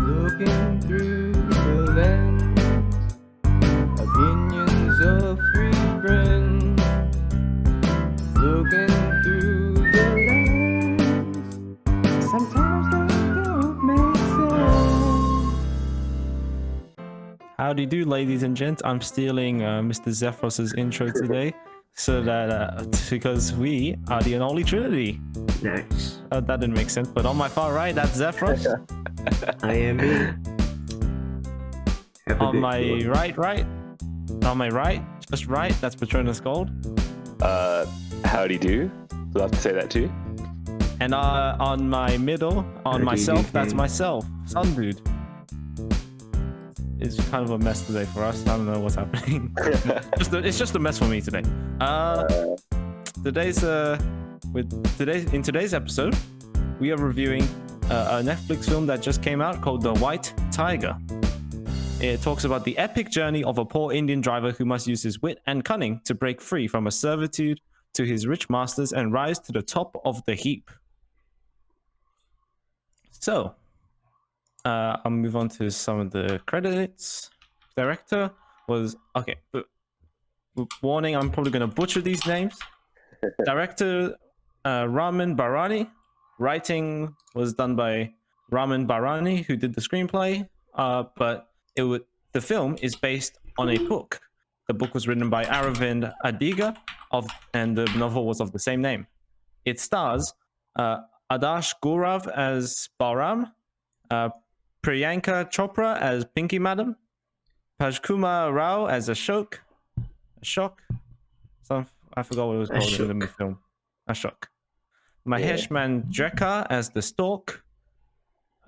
Looking through the lens, opinions of three friends. Looking through the lens, sometimes they don't make sense. How do you do, ladies and gents? I'm stealing Mr. Zephyros's intro today, so that because we are the Unholy Trinity. Nice. That didn't make sense, but on my far right, that's Zephyros. I am me. On my right, on my right, just right, that's Patronus Gold. Howdy do. Love to say that too. And on my middle, on Howdy myself, do, that's King. myself, Sun Dude. It's kind of a mess today for us. I don't know what's happening. It's just a mess for me today. In today's episode, we are reviewing a Netflix film that just came out called The White Tiger. It talks about the epic journey of a poor Indian driver who must use his wit and cunning to break free from a servitude to his rich masters and rise to the top of the heap. So, I'll move on to some of the credits. Director was but warning, I'm probably going to butcher these names. Director Raman Barani. Writing was done by Raman Barani, who did the screenplay. But the film is based on a book. The book was written by Aravind Adiga, and the novel was of the same name. It stars Adarsh Gaurav as Balram, Priyanka Chopra as Pinky Madam, Pajkumar Rao as Ashok. I forgot what it was called in the film. Ashok. Mahesh Manjrekar as the Stork.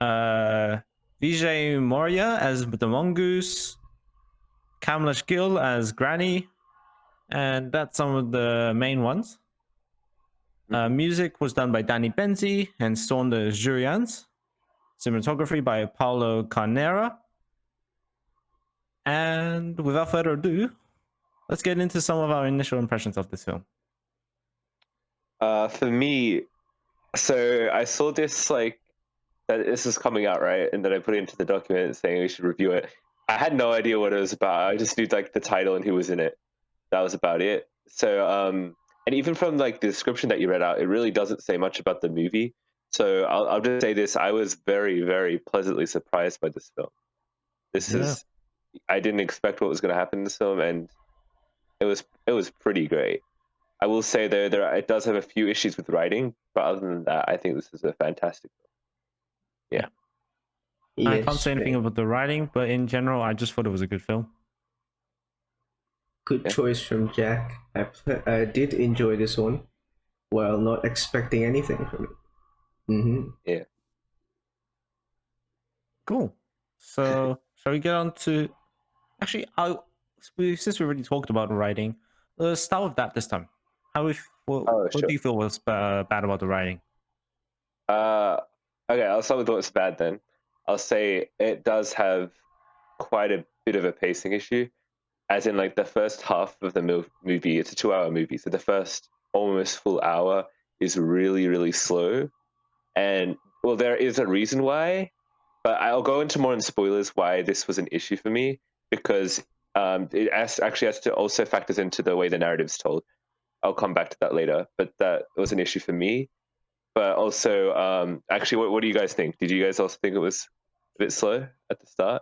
Vijay Maurya as the Mongoose. Kamlesh Gill as Granny. And that's some of the main ones. Music was done by Danny Benzi and Saunders Jurians. Cinematography by Paulo Carnera. And without further ado, let's get into some of our initial impressions of this film. For me, so I saw this that this is coming out, right? And then I put it into the document saying we should review it. I had no idea what it was about. I just knew the title and who was in it. That was about it. So and even from the description that you read out, it really doesn't say much about the movie. So I'll just say this: I was very, very pleasantly surprised by this film. I didn't expect what was going to happen in this film, and it was pretty great. I will say though, it does have a few issues with writing, but other than that, I think this is a fantastic film. Yeah. I can't say anything about the writing, but in general, I just thought it was a good film. Good choice from Jack. I did enjoy this one, while not expecting anything from it. Yeah. Cool. So, shall we get on to? Actually, since we already talked about writing, let's start with that this time. What do you feel was bad about the writing? Okay, I'll start with what's bad then. I'll say it does have quite a bit of a pacing issue, as in the first half of the movie. It's a 2-hour movie, so the first almost full hour is really, really slow. And well, there is a reason why, but I'll go into more in spoilers why this was an issue for me, because it actually has to also factors into the way the narrative's told. I'll come back to that later, but that was an issue for me. But also, actually, what do you guys think? Did you guys also think it was a bit slow at the start?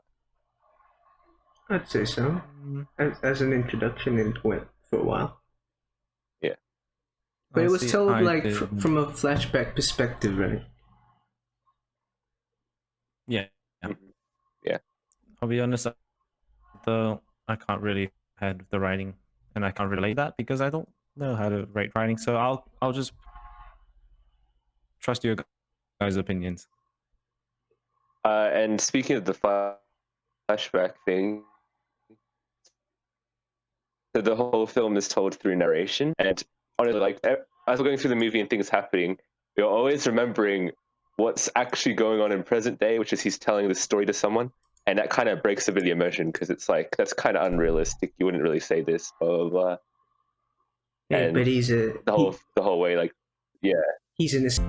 I'd say so. As an introduction, it went for a while. Yeah. But it was told from a flashback perspective, right? Yeah. Yeah. I'll be honest, though, I can't really head the writing, and I can't relate that because I don't know how to write writing. So I'll just trust your guys' opinions. And speaking of the flashback thing, so the whole film is told through narration, and honestly, as we're going through the movie and things happening, we're always remembering what's actually going on in present day, which is he's telling the story to someone, and that kind of breaks a bit of the immersion because it's that's kind of unrealistic. You wouldn't really say this, blah blah blah. Yeah, and but he's the whole way, he's in this.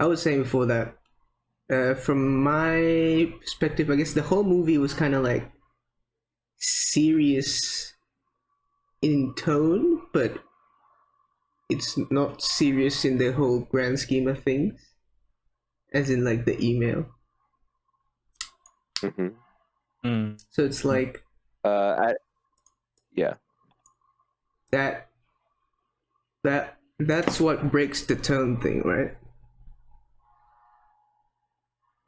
I was saying before that, from my perspective, I guess the whole movie was kind of like serious in tone, but it's not serious in the whole grand scheme of things, as in like the email. Hmm. Mm. So it's like Yeah. that's what breaks the tone thing, right?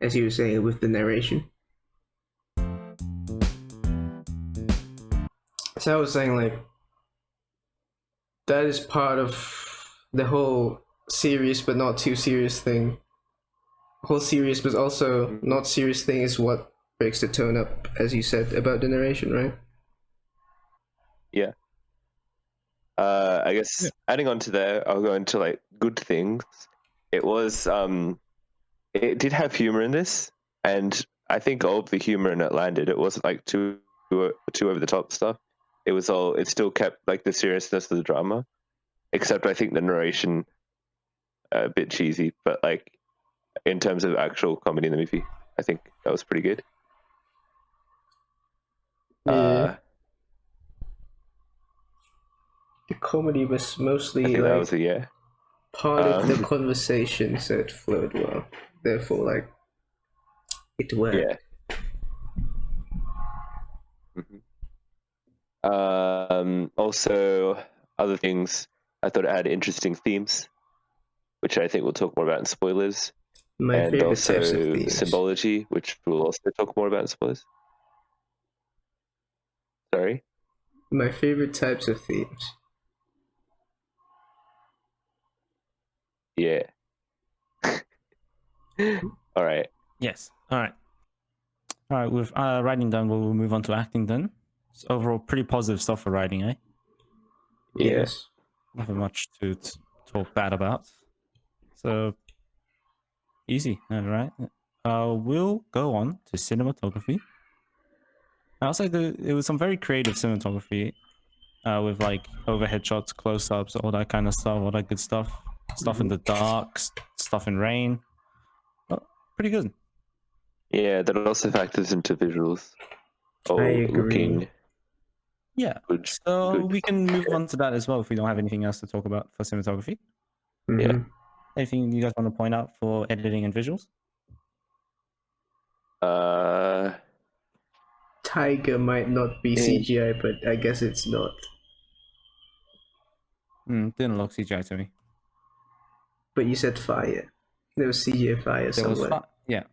As you were saying with the narration. So I was saying like that is part of the whole serious but not too serious thing. Whole serious but also not serious thing is what breaks the tone up, as you said about the narration, right? Yeah. I guess adding on to there, I'll go into like good things. It was it did have humor in this, and I think all of the humor in it landed. It wasn't like too over the top stuff. It still kept like the seriousness of the drama, except I think the narration a bit cheesy, but like in terms of actual comedy in the movie, I think that was pretty good. Yeah. The comedy was I mostly think that like was a yeah. part of the conversation, so it flowed well. Therefore, like it worked. Yeah. Also, other things, I thought it had interesting themes, which I think we'll talk more about in spoilers, My and favorite types of also themes. symbology, which we'll also talk more about in spoilers. Sorry. My favorite types of themes. Yeah. All right. Yes. All right. All right. With writing done, we'll move on to acting then. It's overall pretty positive stuff for writing, eh? Yeah. Yes. Nothing much to talk bad about. So easy. All right. We'll go on to cinematography. I'll say there was some very creative cinematography with like overhead shots, close ups, all that kind of stuff, all that good stuff. Stuff in the dark, stuff in rain. Oh, pretty good. Yeah, that also factors into visuals. I Oh, agree. looking Yeah. good. So Good. we can move on to that as well if we don't have anything else to talk about for cinematography. Yeah. Anything you guys want to point out for editing and visuals? Tiger might not be CGI, but I guess it's not. Didn't look CGI to me. But you said fire. There was CGI fire There was somewhere. yeah.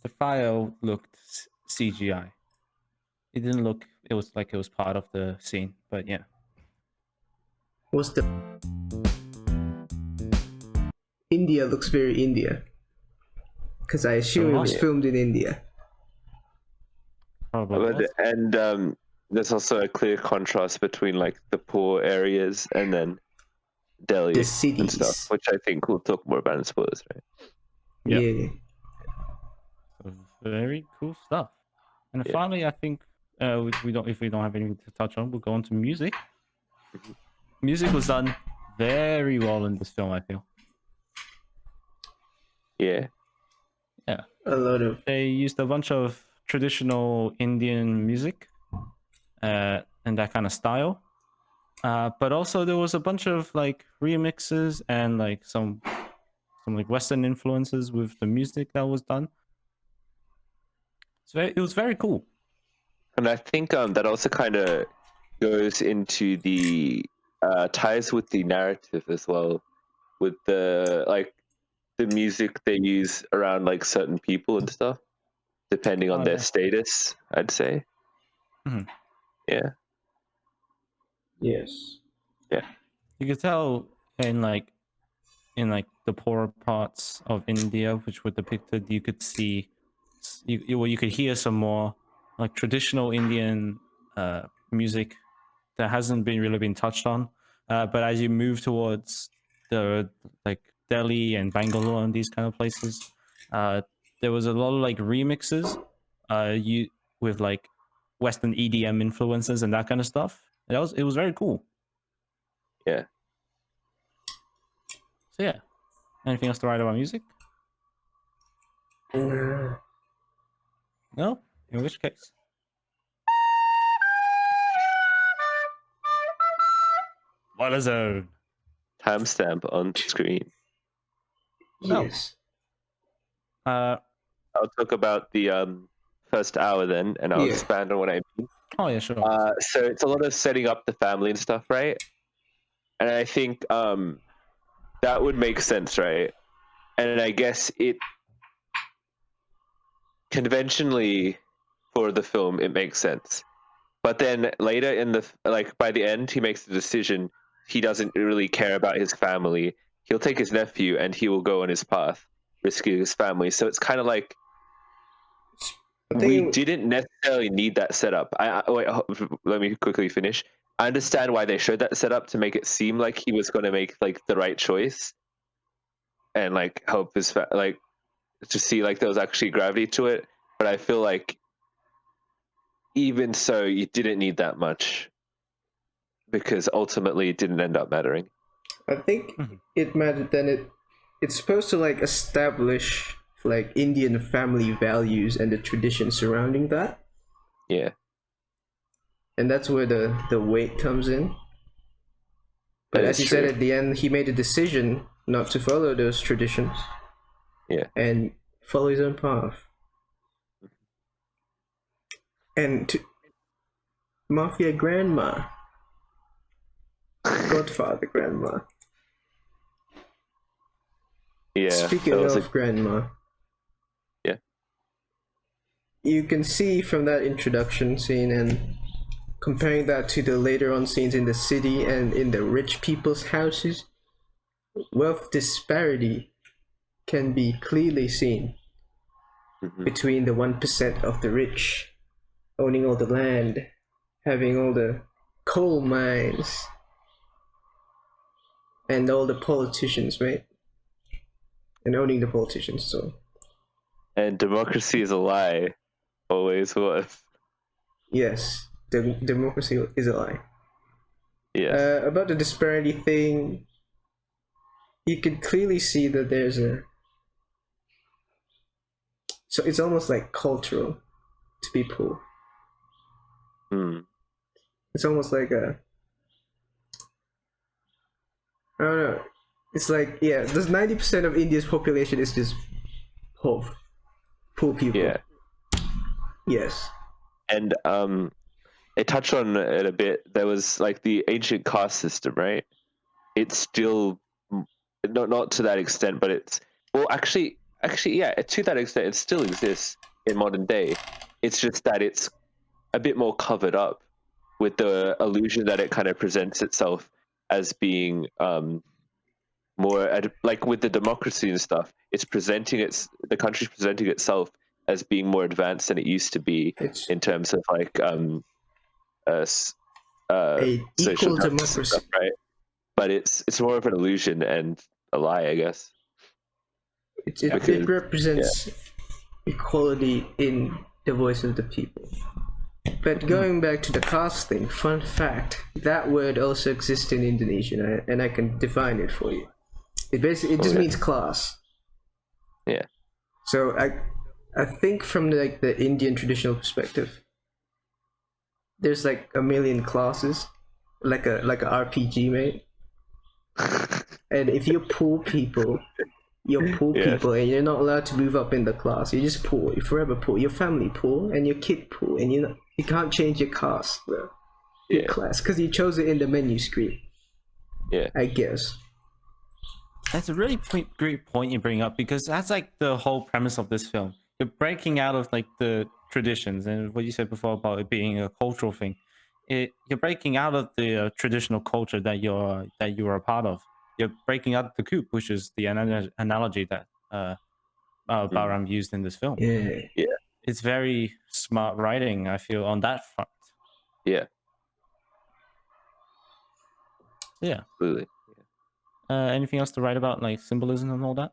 The fire looked CGI. It didn't look. It was like it was part of the scene, but yeah. What's the India looks very India. Because I assume it was Yeah. filmed in India. Probably was. And there's also a clear contrast between like the poor areas and then Delhi The and cities. stuff, which I think we'll talk more about in spoilers, right? Yeah. Yeah. So very cool stuff. And Yeah. finally, I think we don't. If we don't have anything to touch on, we'll go on to music. Mhm. Music was done very well in this film. I feel. Yeah. Yeah. A lot of They used a bunch of traditional Indian music and that kind of style. But also there was a bunch of like remixes and like some like Western influences with the music that was done. It was very cool. And I think that also kind of goes into the ties with the narrative as well, with the music they use around like certain people and stuff, depending on Oh, their yeah. status, I'd say. Mhm. Yeah. yes. You could tell in like the poorer parts of India, which were depicted, you could see you could hear some more like traditional Indian music that hasn't been really been touched on. But as you move towards the like Delhi and Bangalore and these kind of places, there was a lot of like remixes, you with like Western EDM influences and that kind of stuff. It was very cool. Yeah. So yeah, anything else to write about music? Nah. No? In which case? What is it? Timestamp on screen. Yes. Uh, I'll talk about the first hour then, and I'll Yeah. expand on what I mean. oh yeah, sure. So it's a lot of setting up the family and stuff, right? And I think that would make sense, right? And I guess it conventionally for the film it makes sense. But then later in the by the end, he makes the decision. He doesn't really care about his family. He'll take his nephew and he will go on his path, risking his family. So it's kind of like I we think didn't necessarily need that setup. Wait, let me quickly finish. I understand why they showed that setup to make it seem like he was going to make like the right choice, and like help his like to see like there was actually gravity to it. But I feel like even so, you didn't need that much because ultimately it didn't end up mattering. I think Mhm. it mattered. Then it's supposed to like establish like Indian family values and the tradition surrounding that, Yeah, and that's where the weight comes in. But that as is you said true. at the end, he made a decision not to follow those traditions Yeah, and follow his own path. And to Mafia Grandma, Godfather Grandma. yeah. That Speaking was of Grandma, yeah. you can see from that introduction scene and comparing that to the later on scenes in the city and in the rich people's houses, wealth disparity can be clearly seen Mhm. between the 1% of the rich owning all the land, having all the coal mines, and all the politicians, right? And owning the politicians, so. And democracy is a lie. Always was. Yes, democracy is a lie. Yes. About the disparity thing, you can clearly see that there's a. So it's almost like cultural to be poor. Hmm. It's almost like a. I don't know. It's like, yeah, there's 90% of India's population is just poor. Poor people. Yeah. Yes. And it touched on it a bit. There was like the ancient caste system, right? It's still not to that extent, but it's well, actually, yeah, to that extent, it still exists in modern day. It's just that it's a bit more covered up with the illusion that it kind of presents itself as being more like with the democracy and stuff. It's presenting the country's presenting itself as being more advanced than it used to be It's in terms of like uh, a social equal justice and democracy. stuff, right? But it's more of an illusion and a lie, I guess. It Because represents equality in the voice of the people. But going back to the caste thing, fun fact, that word also exists in Indonesian, and I can define it for you. It just Okay. means class. Yeah. So I think from like the Indian traditional perspective, there's like a million classes, like a RPG, mate. And if you're poor people, you're poor Yes. people, and you're not allowed to move up in the class. You're just poor. You're forever poor. Your family poor, and your kid poor, and you can't change your caste, bro. Your Yeah. class, because you chose it in the menu screen. Yeah. I guess. That's a really great point you bring up, because that's like the whole premise of this film. You're breaking out of like the traditions and what you said before about it being a cultural thing. You're breaking out of the traditional culture that you're a part of. You're breaking out the coop, which is the analogy that Bahram used in this film. Yeah. Yeah. It's very smart writing, I feel, on that front. Yeah. Yeah. Absolutely. Anything else to write about, like symbolism and all that?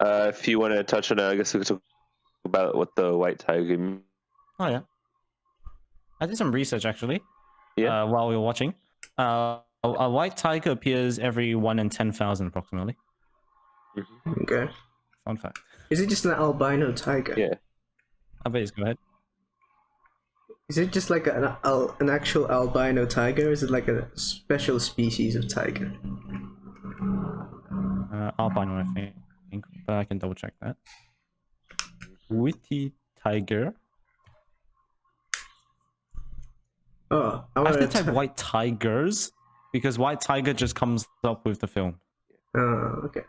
If you want to touch on it, I guess we could talk about what the white tiger means. Oh yeah, I did some research actually. Yeah. While we were watching, a white tiger appears every 1 in 10,000 approximately. Okay. Fun fact. Is it just an albino tiger? Yeah. I bet go ahead. Is it just like an actual albino tiger, or is it like a special species of tiger? Albino, I think, but I can double check that. Witty tiger. Oh, I have to type type. white tigers because white tiger just comes up with the film. Oh, okay.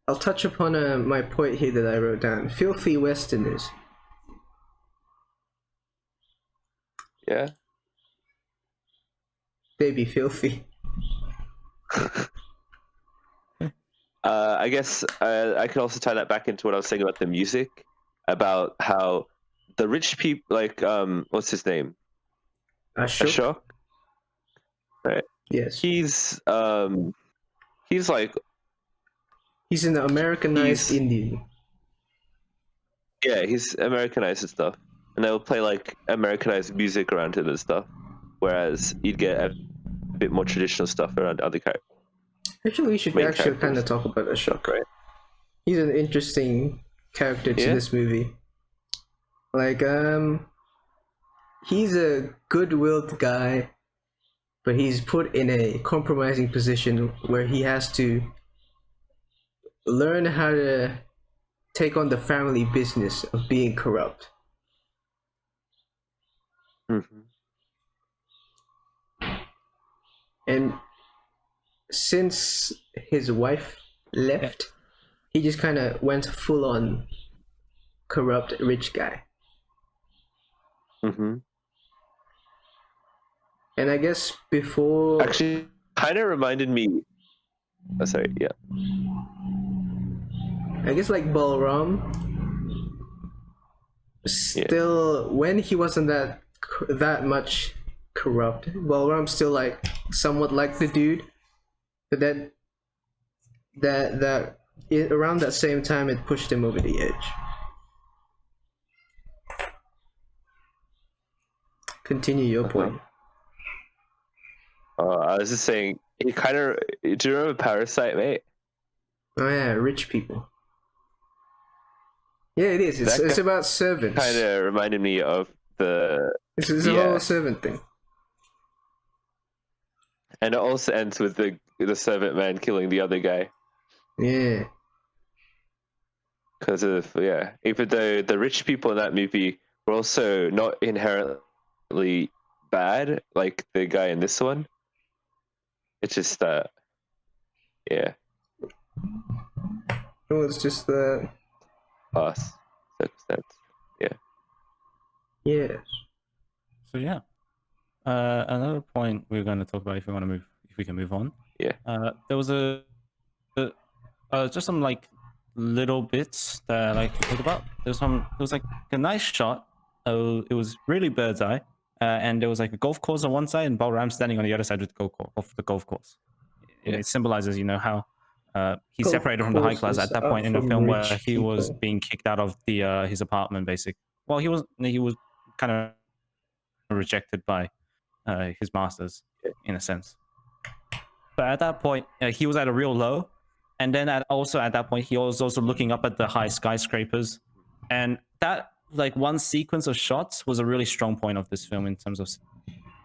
I'll touch upon my point here that I wrote down. Filthy Westerners. Yeah. They be filthy. I guess I could also tie that back into what I was saying about the music, about how the rich people, like what's his name? Ashok? Right. Yes. He's like, He's an Americanized He's- Indian. yeah, he's Americanized and stuff, and they'll play like Americanized music around him and stuff, whereas you'd get a bit more traditional stuff around other characters. Actually, we should Main actually kind of characters. talk about Ashok. Right. He's an interesting character to Yeah. this movie. Like, he's a good-willed guy, but he's put in a compromising position where he has to learn how to take on the family business of being corrupt. Mm-hmm. And since his wife left, he just kind of went full on corrupt rich guy. Mm-hmm. And I guess before, Actually, kind of reminded me. Oh, sorry. Yeah. I guess like Balram, still when he wasn't that much corrupt, Balram still like somewhat like the dude, but around that same time it pushed him over the edge. Continue your point. I was just saying, he kind of. Do you remember Parasite, mate? Oh yeah, rich people. Yeah, it is. It's about servants. Kind of reminded me of the. It's a whole servant thing. And it also ends with the servant man killing the other guy. Yeah. Because of, even though the rich people in that movie were also not inherently bad, like the guy in this one. It's just that, It was just the past circumstance. yes. So yeah, another point we're going to talk about if we can move on. Yeah. There was just some like little bits that I like to talk about. There was like a nice shot. It was really bird's eye, and there was like a golf course on one side and Balram standing on the other side of the golf course. And it symbolizes, how he's Golf separated from the high class courses at that are point in the for film where rich he was people. being kicked out of the his apartment, basically. Well, he was kind of rejected by his masters in a sense. But at that point, he was at a real low, and then at that point, he was also looking up at the high skyscrapers, and that like one sequence of shots was a really strong point of this film in terms of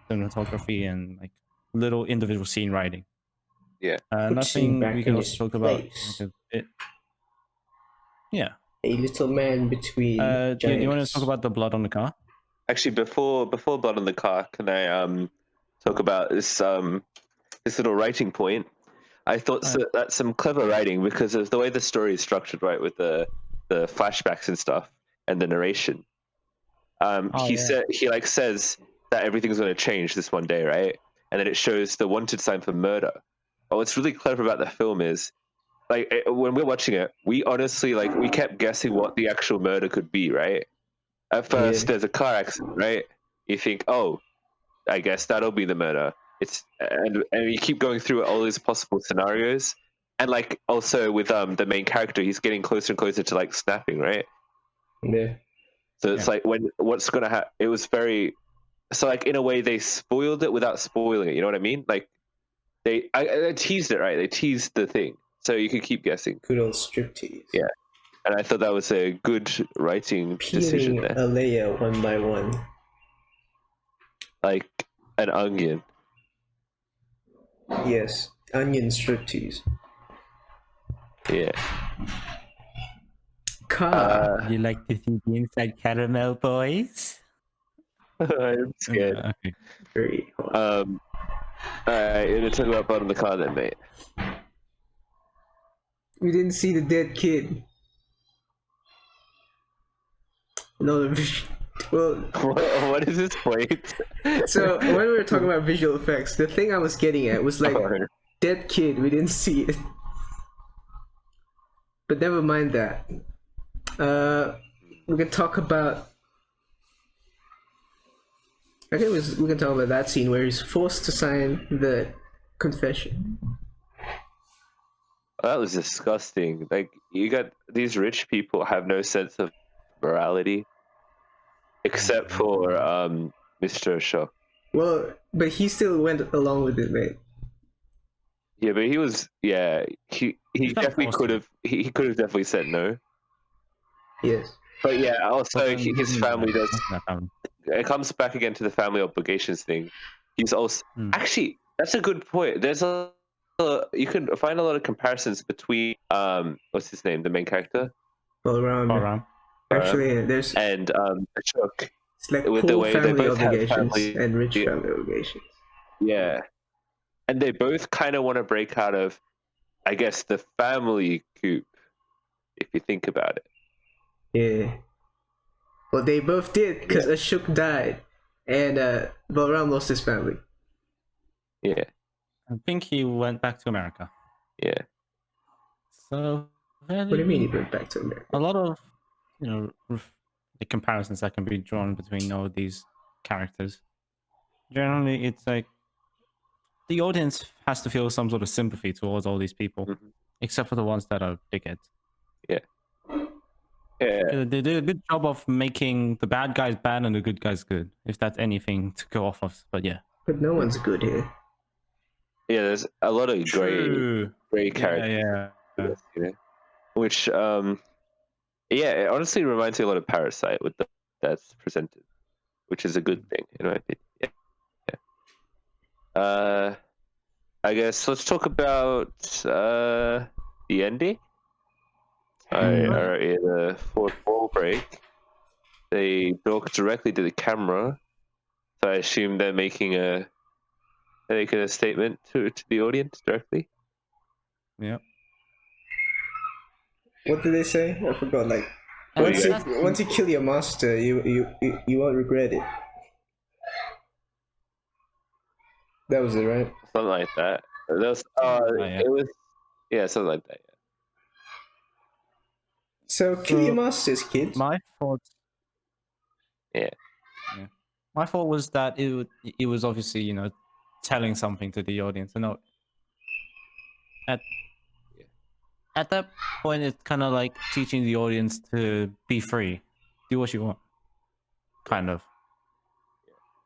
cinematography and like little individual scene writing. Yeah. Scene Nothing back we can in also its talk about. place. Like, yeah. A little man between Do you want to giants. talk about the blood on the car? Actually, before blood on the car, can I talk about this this little writing point? I thought that's some clever writing because of the way the story is structured, right, with the flashbacks and stuff and the narration. He says that everything's going to change this one day, right? And then it shows the wanted sign for murder. But what's really clever about the film is, like, when we're watching it, we honestly we kept guessing what the actual murder could be, right? At first, there's a car accident, right? You think, oh, I guess that'll be the murder. And you keep going through all these possible scenarios, and like also with the main character, he's getting closer and closer to like snapping, right? Yeah. So it's like what's gonna happen? It was very so like in a way they spoiled it without spoiling it. You know what I mean? Like I teased it, right? They teased the thing, so you could keep guessing. Good old striptease. Yeah. and I thought that was a good writing decision Peeling there, a layer one by one. like an onion. Yes, onion striptease. Yeah. Car. You like to see the inside caramel, boys? I'm scared. Okay. Very hot. All right, you're gonna talk about bottom of the car then, mate. We didn't see the dead kid. No, well, What is this point? so when we were talking about visual effects, the thing I was getting at was like, Alright. dead kid, we didn't see it. But never mind that. We can talk about. I think we can talk about that scene where he's forced to sign the confession. That was disgusting. Like, you got these rich people have no sense of morality, except for Mr. Shaw. Well, but he still went along with it, mate. Yeah, but he was he He's not definitely forced could to. have he could have definitely said no. Yes. But yeah, also But then his family does. that family. It comes back again to the family obligations thing. He's also actually, that's a good point. There's you can find a lot of comparisons between what's his name, the main character, Balaram. Actually, there's and Ashok, it's like with the poor way they family both have obligations family. and rich family obligations. Yeah, and they both kind of want to break out of, I guess, the family coop, if you think about it. Yeah. Well, they both did because Ashok died, and Balaram lost his family. Yeah, I think he went back to America. yeah. So What do you mean he went back to America? a lot of the comparisons that can be drawn between all these characters. Generally, it's like the audience has to feel some sort of sympathy towards all these people, Mhm. except for the ones that are dickheads. Yeah. They did a good job of making the bad guys bad and the good guys good, if that's anything to go off of. But yeah. But no one's good here. Yeah, there's a lot of gray characters. Yeah. You know? Which it honestly reminds me a lot of Parasite with that's presented, which is a good thing in my opinion. Yeah. I guess let's talk about the ending. Alright, in the fourth wall break, they talk directly to the camera, so I assume they're making a statement to the audience directly. Yeah. What did they say? I forgot. Like And once you kill your master, you won't regret it. That was it, right? Something like that. It was something like that. Yeah. So kill your masters, kids. My thoughts. Yeah. My thought was that it was obviously telling something to the audience. And at that point, it's kind of like teaching the audience to be free, do what you want, kind of.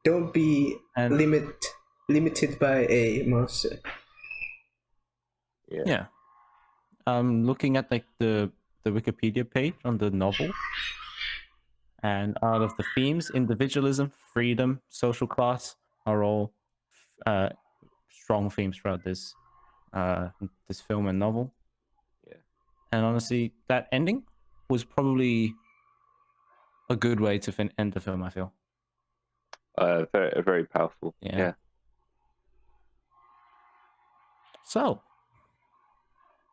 Don't be And limited by a master. yeah. Looking at like the Wikipedia page on the novel, and out of the themes, individualism, freedom, social class are all strong themes throughout this film and novel. Yeah. And honestly, that ending was probably a good way to end the film, I feel. Very, very powerful. Yeah. So,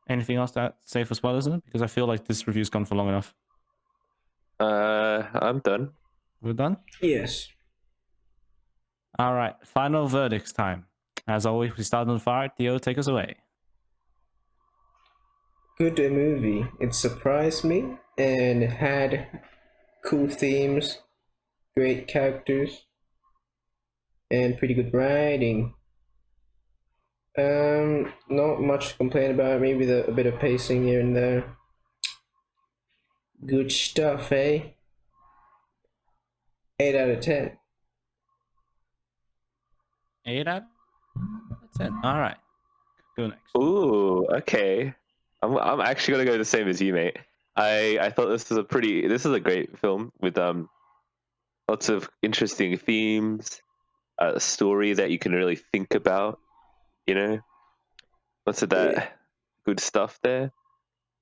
anything else to say for spoilers? Because I feel like this review's gone for long enough. I'm done. We're done? Yes. All right. Final verdicts time. As always, we start on fire. Theo, take us away. Good movie. It surprised me and had cool themes, great characters, and pretty good writing. Not much to complain about. Maybe a bit of pacing here and there. Good stuff, eh? 8 out of 10. 8 out of 10. All right. Go next. Ooh, okay. I'm actually gonna go the same as you, mate. I thought this is a great film with lots of interesting themes, a story that you can really think about, you know, lots of that good stuff there. I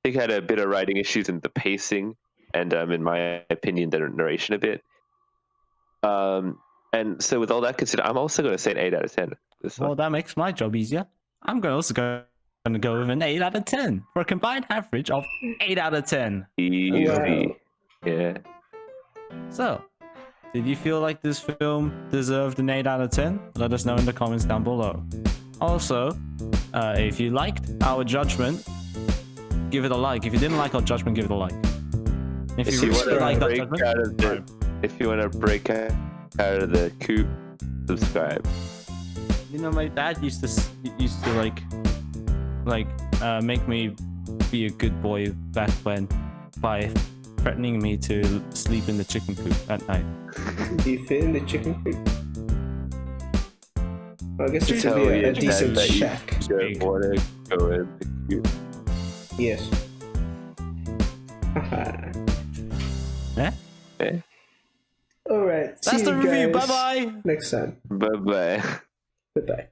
think it had a bit of writing issues in the pacing and in my opinion the narration a bit. And so with all that considered, I'm also going to say an 8 out of 10. This Well, one. that makes my job easier. I'm going to go with an 8 out of 10 for a combined average of 8 out of 10. Easy. Wow. Yeah. So, did you feel like this film deserved an 8 out of 10? Let us know in the comments down below. Also, if you liked our judgment, give it a like. If you didn't like our judgment, give it a like. If you really liked our judgment, if you want to break out of the coop, subscribe. you know, my dad used to make me be a good boy back when by threatening me to sleep in the chicken coop at night. Do you fit in the chicken coop? Well, I guess it's Tell be a your decent dad that shack. you don't want to go in the coop. Yes. Eh? Eh? Alright. That's the review. Bye bye. Next time. Bye bye. Goodbye.